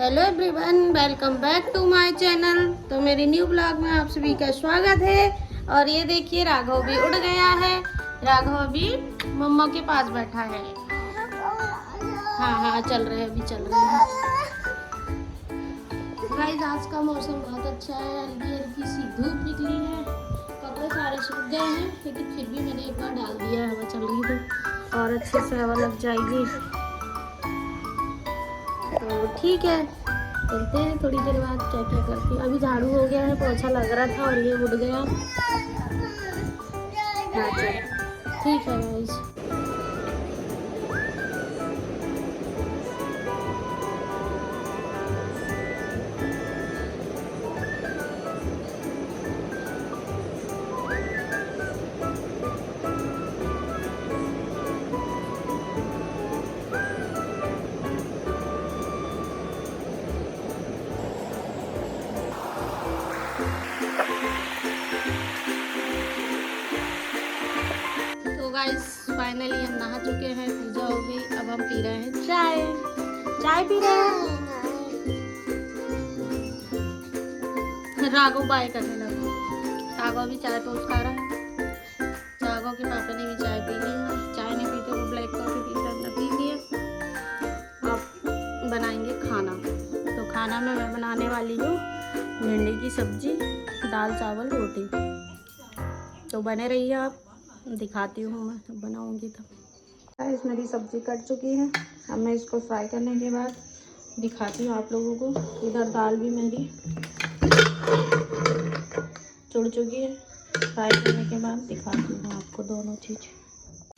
Hello everyone, welcome back to my channel. तो मेरी new blog में आप सभी का स्वागत है। और ये देखिए राघव भी उड़ गया है। राघव भी मम्मा के पास बैठा है। हाँ हाँ चल रहे हैं, अभी चल रहे हैं। गाइस आज का मौसम बहुत अच्छा है। हल्की हल्की सी धूप निकली है। कपड़े सारे सूख गए हैं, लेकिन फिर भी मैंने एक बार डाल दिया है। हवा चल रही है और अच्छे से हवा लग जाएगी तो ठीक है। चलते हैं थोड़ी देर बाद क्या क्या करती है। अभी झाड़ू हो गया है, पोछा लग रहा था और ये उड़ गया। हाँ चल ठीक है गाइस। गाइस फाइनली हम नहा चुके हैं, पूजा हो गई। अब हम पी रहे हैं चाय। चाय पी रहे हैं। राघव बाय करने लगा। राघव भी चाय टोस्ट खा रहा है। राघव के पापा ने भी चाय पी ली है। चाय नहीं पीते, वो ब्लैक कॉफी पीते, हमने पी लिया। अब बनाएंगे खाना। तो खाना में मैं बनाने वाली हूँ भिंडी की सब्जी, दाल चावल रोटी। तो बने रहिए, आप दिखाती हूँ मैं बनाऊंगी तो। गाइस मेरी सब्जी कट चुकी है। अब मैं इसको फ्राई करने के बाद दिखाती हूँ आप लोगों को। इधर दाल भी मेरी चुड़ चुकी है। फ्राई करने के बाद दिखाती हूँ आपको दोनों चीज़।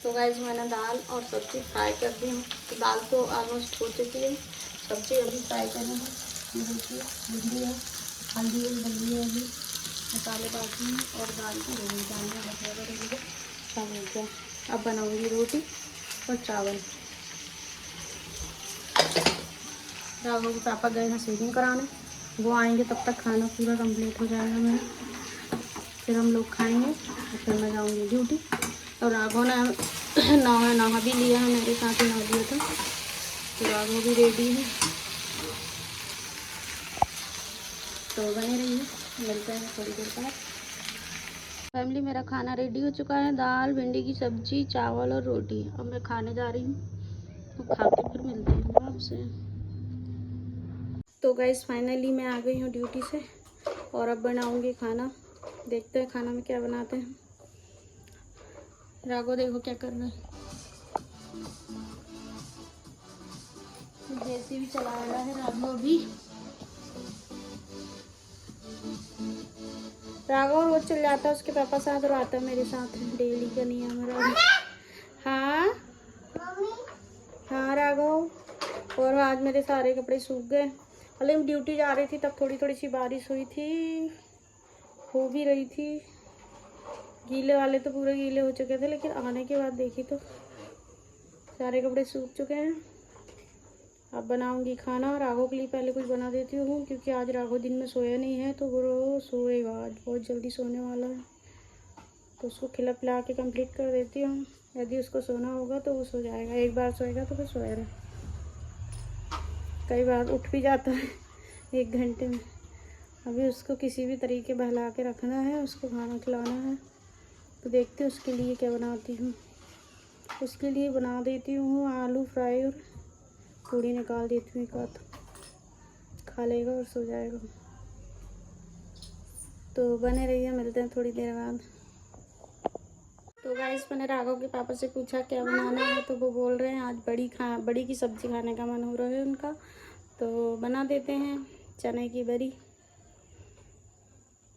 तो गाइस मैंने दाल और सब्जी फ्राई कर दी हूँ। तो दाल तो ऑलमोस्ट हो चुकी है, सब्जी अभी फ्राई करनी है। ये देखिए भिंडी है, हल्दी डली है, अभी मसाले डालती हूँ और दाल को रोटी डालना शाम हो गया। अब बनाऊंगी रोटी और चावल। राघव के पापा गए हैं शेविंग कराने, वो आएंगे तब तक खाना पूरा कंप्लीट हो जाएगा मेरा। फिर हम लोग खाएंगे और फिर मैं जाऊंगी ड्यूटी। और राघव ने नहा भी लिया है, मेरे साथ ही नहा लिया था। तो राघव भी रेडी है। तो बने रहिए, मिलते हैं थोड़ी देर बाद। फैमिली मेरा खाना रेडी हो चुका है। दाल, भिंडी की सब्जी, चावल और रोटी। अब मैं खाने जा रही हूँ, तो खा के फिर मिलते हैं आपसे। तो गाइस फाइनली मैं आ गई हूँ ड्यूटी से और अब बनाऊंगी खाना। देखते हैं खाना में क्या बनाते हैं। राघव देखो क्या कर रहा है, जैसे भी चला रहा है राघव भी। राघव रोज चल जाता है उसके पापा साथ और आता है मेरे साथ। डेली का नियम है राघव। हाँ हाँ राघव। और आज मेरे सारे कपड़े सूख गए। पहले मैं ड्यूटी जा रही थी तब थोड़ी थोड़ी सी बारिश हुई थी, हो भी रही थी। गीले वाले तो पूरे गीले हो चुके थे, लेकिन आने के बाद देखी तो सारे कपड़े सूख चुके हैं। अब बनाऊंगी खाना। राघव के लिए पहले कुछ बना देती हूँ, क्योंकि आज राघव दिन में सोया नहीं है, तो वो सोएगा। आज बहुत जल्दी सोने वाला है, तो उसको खिला पिला के कंप्लीट कर देती हूँ। यदि उसको सोना होगा तो वो सो जाएगा। एक बार सोएगा तो फिर सोया रहे। कई बार उठ भी जाता है 1 घंटे में। अभी उसको किसी भी तरीके बहला के रखना है, उसको खाना खिलाना है। तो देखते हैं उसके लिए क्या बनाती हूँ। उसके लिए बना देती हूँ आलू फ्राई और पूड़ी निकाल देती हूँ। एक बात खा लेगा और सो जाएगा। तो बने रहिए, मिलते हैं थोड़ी देर बाद। तो गाइस मैंने राघव के पापा से पूछा क्या बनाना है, तो वो बोल रहे हैं आज बड़ी की सब्ज़ी खाने का मन हो रहा है उनका। तो बना देते हैं चने की बड़ी।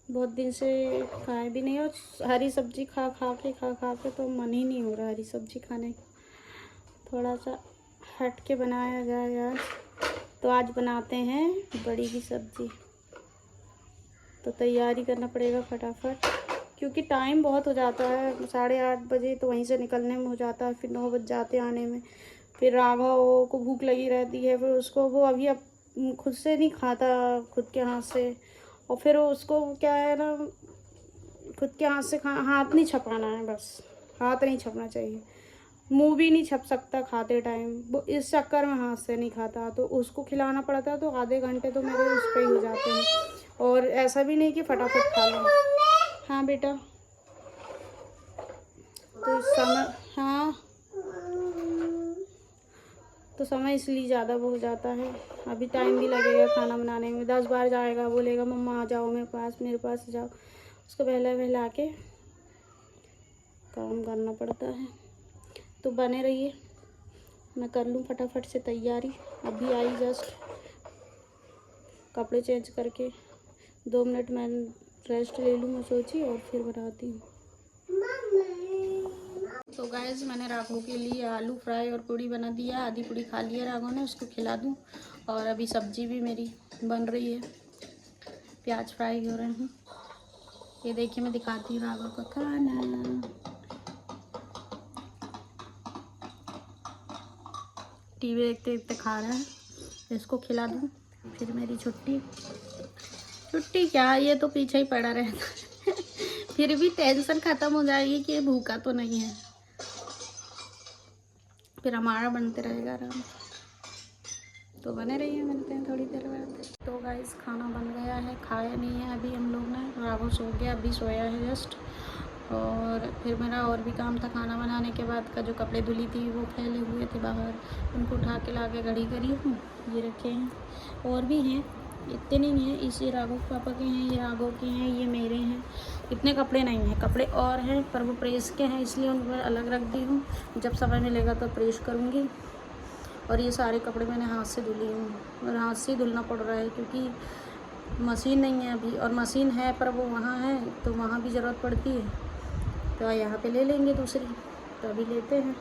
बहुत दिन से खाए भी नहीं, और हरी सब्जी खा के तो मन ही नहीं हो रहा हरी सब्जी खाने का। थोड़ा सा हट के बनाया जाए आज। तो आज बनाते हैं बड़ी की सब्ज़ी। तो तैयारी करना पड़ेगा फटाफट, क्योंकि टाइम बहुत हो जाता है। 8:30 बजे तो वहीं से निकलने में हो जाता है, फिर 9 बज जाते आने में। फिर राघव को भूख लगी रहती है, फिर उसको वो अभी अब खुद से नहीं खाता खुद के हाथ से। और फिर उसको क्या है ना, खुद के हाथ से हाथ नहीं छपाना है, बस हाथ नहीं छपना चाहिए। मुंह भी नहीं छप सकता खाते टाइम, वो इस चक्कर में हाथ से नहीं खाता, तो उसको खिलाना पड़ता है, तो आधे घंटे तो मेरे उस पर ही हो जाते हैं। और ऐसा भी नहीं कि फटाफट खा लो। हाँ बेटा, तो इस समय, हाँ तो समय इसलिए ज़्यादा वो हो जाता है। अभी टाइम भी लगेगा खाना बनाने में, 10 बार जाएगा, बोलेगा मम्मा आ जाओ मेरे पास जाओ, उसको बहला के काम करना पड़ता है। तो बने रहिए, मैं कर लूँ फटाफट से तैयारी। अभी आई जस्ट, कपड़े चेंज करके 2 मिनट मैं रेस्ट ले लूँ, मैं सोची, और फिर बनाती हूँ। तो गाइस, मैंने राघव के लिए आलू फ्राई और पूड़ी बना दिया, आधी पूड़ी खा लिया राघव ने, उसको खिला दूँ। और अभी सब्जी भी मेरी बन रही है, प्याज फ्राई हो रहे हैं। ये देखिए, मैं दिखाती हूँ राघव का खाना। टीवी देखते देखते खा रहा है, इसको खिला दूँ फिर मेरी छुट्टी क्या, ये तो पीछे ही पड़ा रहता फिर भी टेंशन ख़त्म हो जाएगी कि ये भूखा तो नहीं है, फिर हमारा बनते रहेगा आराम। तो बने रहिए, मिलते हैं थोड़ी देर बाद। तो गाइस, खाना बन गया है, खाया नहीं है अभी हम लोग ने, राघव सो गया, अभी सोया है जस्ट। और फिर मेरा और भी काम था, खाना बनाने के बाद का जो कपड़े धुली थी वो फैले हुए थे बाहर, उनको उठा के ला के घड़ी करी हूँ, ये रखे हैं। और भी हैं, इतने नहीं हैं, इसे राघव पापा के हैं, ये राघव के हैं, ये मेरे हैं। इतने कपड़े नहीं हैं, कपड़े और हैं पर वो प्रेस के हैं, इसलिए उन पर अलग रख दी हूँ, जब समय मिलेगा तो प्रेस करूँगी। और ये सारे कपड़े मैंने हाथ से धुली हूँ, और हाथ से धुलना पड़ रहा है क्योंकि मशीन नहीं है अभी, और मशीन है पर वो वहाँ है, तो वहाँ भी ज़रूरत पड़ती है, तो यहाँ पे ले लेंगे दूसरी, तो अभी लेते हैं,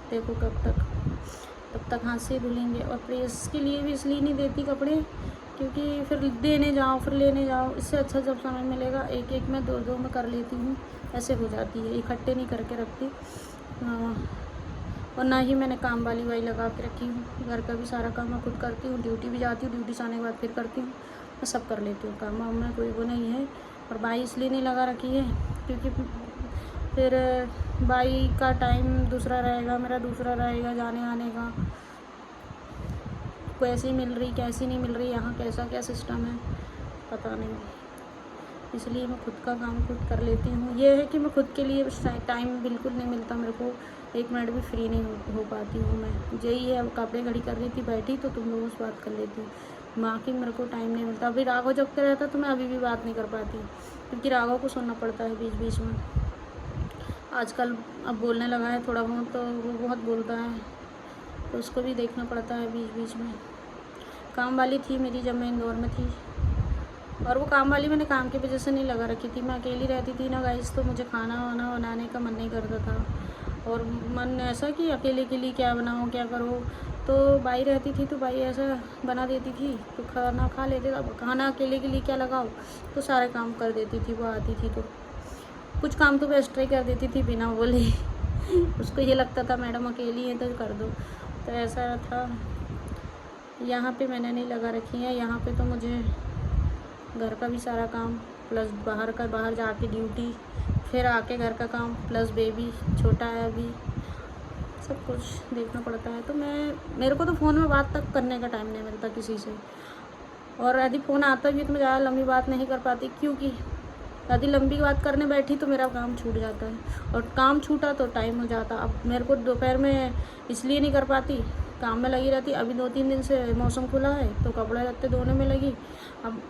देखो तब तक हाथ से धुलेंगे। और प्रेस के लिए भी इसलिए नहीं देती कपड़े क्योंकि फिर देने जाओ फिर लेने जाओ, इससे अच्छा जब समय मिलेगा एक एक में दो में कर लेती हूँ, ऐसे हो जाती है, इकट्ठे नहीं करके रखती। और ना ही मैंने काम वाली लगा के रखी हूँ, घर का भी सारा काम मैं खुद करती हूँ, ड्यूटी भी जाती हूँ, ड्यूटी से आने के बाद फिर करती हूँ, मैं सब कर लेती हूँ काम में, कोई वो नहीं है। और बाई इसलिए नहीं लगा रखी है क्योंकि फिर बाई का टाइम दूसरा रहेगा, मेरा दूसरा रहेगा जाने आने का, कैसी मिल रही कैसी नहीं मिल रही, यहाँ कैसा क्या सिस्टम है पता नहीं, इसलिए मैं खुद का काम खुद कर लेती हूँ। ये है कि मैं खुद के लिए टाइम बिल्कुल नहीं मिलता मेरे को, 1 मिनट भी फ्री नहीं हो पाती हूँ मैं, यही है। अब कपड़े घड़ी कर रही थी, बैठी तो तुम लोगों से बात कर लेती हूँ, माँ की मेरे को टाइम नहीं मिलता। अभी राघव जगते रहता तो मैं अभी भी बात नहीं कर पाती, क्योंकि राघव को सुनना पड़ता है बीच बीच में। आजकल अब बोलने लगा है थोड़ा बहुत, तो वो बहुत बोलता है, तो उसको भी देखना पड़ता है बीच बीच में। काम वाली थी मेरी जब मैं इंदौर में थी, और वो काम वाली मैंने काम की वजह से नहीं लगा रखी थी, मैं अकेली रहती थी ना गाइस, तो मुझे खाना वाना बनाने का मन नहीं करता था, और मन ऐसा कि अकेले के लिए क्या बनाओ क्या करो, तो बाई रहती थी तो बाई ऐसा बना देती थी तो खाना खा लेते थे। खाना अकेले के लिए क्या लगाओ, तो सारे काम कर देती थी, वो आती थी तो कुछ काम तो मैं एक्स्ट्रा ही कर देती थी बिना बोले उसको ये लगता था मैडम अकेली है तो कर दो, तो ऐसा था। यहाँ पे मैंने नहीं लगा रखी है, यहाँ पे तो मुझे घर का भी सारा काम प्लस बाहर जाके ड्यूटी, फिर आके घर का काम प्लस बेबी छोटा है अभी, सब कुछ देखना पड़ता है। तो मेरे को तो फ़ोन में बात तक करने का टाइम नहीं मिलता किसी से, और यदि फ़ोन आता भी तो मैं ज़्यादा लंबी बात नहीं कर पाती, क्योंकि यदि लंबी बात करने बैठी तो मेरा काम छूट जाता है, और काम छूटा तो टाइम हो जाता। अब मेरे को दोपहर में इसलिए नहीं कर पाती, काम में लगी रहती। अभी 2-3 दिन से मौसम खुला है तो कपड़े लत्ते धोने में लगी। अब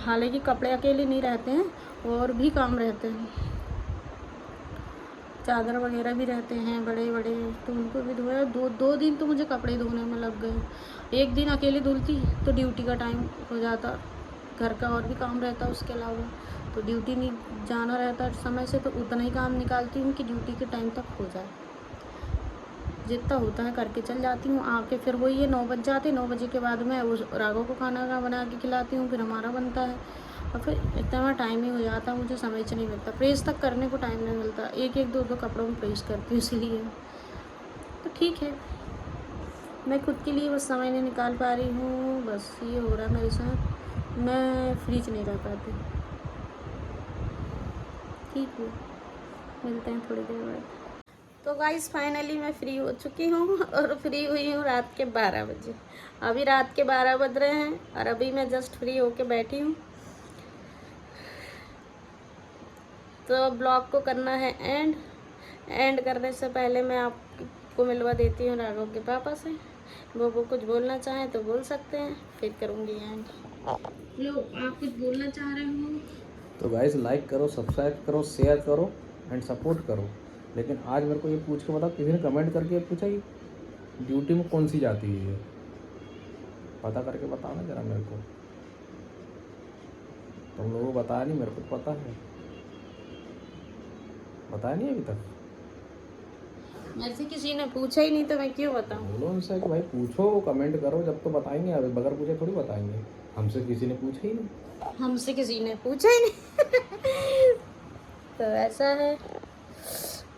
हालांकि कपड़े अकेले नहीं रहते हैं, और भी काम रहते हैं, चादर वगैरह भी रहते हैं बड़े बड़े, तो उनको भी धोया। 2 दिन तो मुझे कपड़े धोने में लग गए। एक दिन अकेले धुलती तो ड्यूटी का टाइम हो जाता, घर का और भी काम रहता उसके अलावा, तो ड्यूटी नहीं जाना रहता समय से, तो उतना ही काम निकालती हूँ कि ड्यूटी के टाइम तक हो जाए, जितना होता है करके चल जाती हूँ। आके फिर वही है 9 बज जाते, 9 बजे के बाद मैं उस राघव को खाना बना के खिलाती हूँ, फिर हमारा बनता है, और फिर इतना टाइम ही हो जाता, मुझे समय से नहीं मिलता, प्रेस तक करने को टाइम नहीं मिलता, एक 2 कपड़ों में प्रेस करती हूँ, इसलिए तो ठीक है। मैं खुद के लिए बस समय नहीं निकाल पा रही हूँ, बस ये हो रहा है मेरे साथ, मैं फ्री नहीं रह पाती। ठीक है, मिलते हैं थोड़ी देर बाद। तो गाइस फाइनली मैं फ्री हो चुकी हूँ और फ्री हुई हूँ रात के 12 बजे। अभी रात के 12 बज रहे हैं और अभी मैं जस्ट फ्री होके बैठी हूँ। तो ब्लॉग को करना है एंड करने से पहले मैं आपको मिलवा देती हूँ राघव के पापा से। वो कुछ बोलना चाहें तो बोल सकते हैं, फिर करूँगी एंड। लो, आप कुछ बोलना चाह रहे हो? तो गाइस लाइक करो, सब्सक्राइब करो, शेयर करो एंड सपोर्ट करो। लेकिन आज मेरे को ये पूछ के बताओ, किसी ने कमेंट करके पूछा कि ड्यूटी में कौन सी जाती है? ये पता करके बताओ ना जरा मेरे को। तुम लोगों को बताया नहीं, मेरे को तो पता है। बताया नहीं अभी तक? मेरे से किसी ने पूछा ही नहीं तो मैं क्यों बताऊँ? बोलो उनसे कि भाई पूछो, कमेंट करो, जब तो बताएंगे। अब बगैर पूछे थोड़ी बताएंगे। हमसे किसी ने पूछा ही नहीं। हमसे किसी ने पूछा ही नहीं। तो ऐसा है,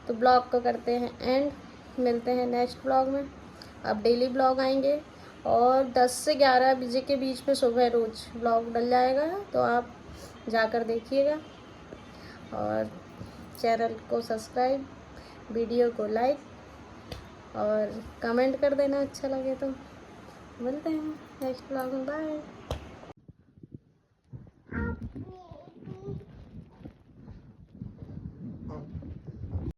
तो ब्लॉग को करते हैं एंड, मिलते हैं नेक्स्ट ब्लॉग में। अब डेली ब्लॉग आएंगे और 10 से 11 बजे के बीच में सुबह रोज़ ब्लॉग डल जाएगा, तो आप जाकर देखिएगा और चैनल को सब्सक्राइब, वीडियो को लाइक और कमेंट कर देना अच्छा लगे तो। मिलते हैं नेक्स्ट ब्लॉग में, बाय।